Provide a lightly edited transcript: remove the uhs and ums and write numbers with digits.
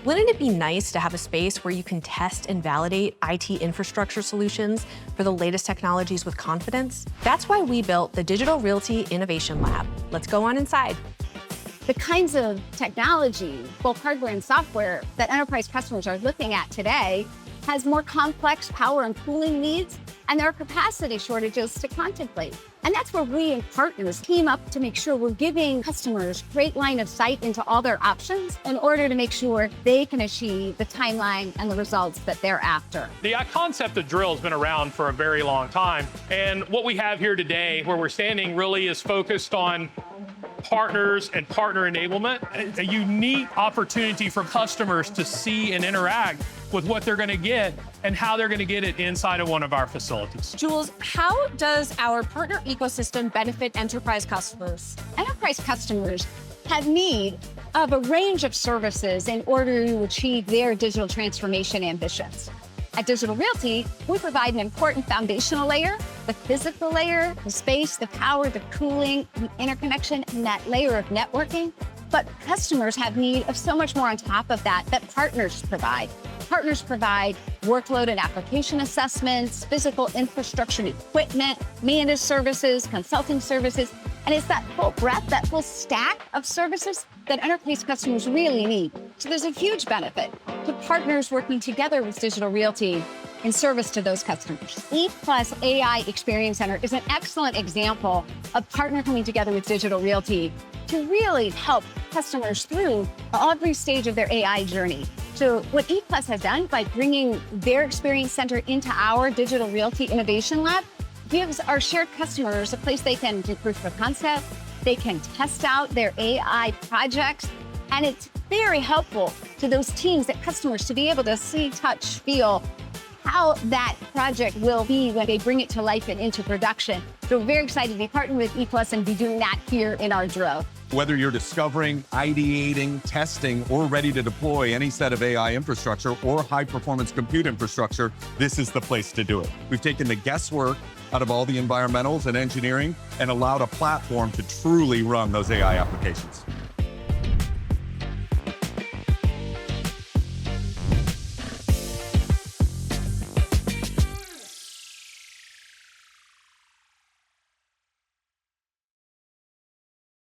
Wouldn't it be nice to have a space where you can test and validate IT infrastructure solutions for the latest technologies with confidence? That's why we built the Digital Realty Innovation Lab. Let's go on inside. The kinds of technology, both hardware and software, that enterprise customers are looking at today has more complex power and cooling needs, and there are capacity shortages to contemplate. And that's where we and partners team up to make sure we're giving customers great line of sight into all their options in order to make sure they can achieve the timeline and the results that they're after. The concept of drill has been around for a very long time. And what we have here today, where we're standing, really is focused on partners and partner enablement, a unique opportunity for customers to see and interact with what they're going to get and how they're going to get it inside of one of our facilities. Jules, how does our partner ecosystem benefit enterprise customers? Enterprise customers have need of a range of services in order to achieve their digital transformation ambitions. At Digital Realty, we provide an important foundational layer, the physical layer, the space, the power, the cooling, the interconnection, and that layer of networking. But customers have need of so much more on top of that partners provide. Partners provide workload and application assessments, physical infrastructure and equipment, managed services, consulting services, and it's that full breadth, that full stack of services that enterprise customers really need. So there's a huge benefit to partners working together with Digital Realty in service to those customers. E+ AI Experience Center is an excellent example of partner coming together with Digital Realty to really help customers through every stage of their AI journey. So what E+ has done by bringing their Experience Center into our Digital Realty Innovation Lab gives our shared customers a place they can do proof of concept, they can test out their AI projects, and it's very helpful to those teams, that customers, to be able to see, touch, feel how that project will be when they bring it to life and into production. So we're very excited to be partnering with E+ and be doing that here in our drill. Whether you're discovering, ideating, testing, or ready to deploy any set of AI infrastructure or high-performance compute infrastructure, this is the place to do it. We've taken the guesswork out of all the environmentals and engineering and allowed a platform to truly run those AI applications.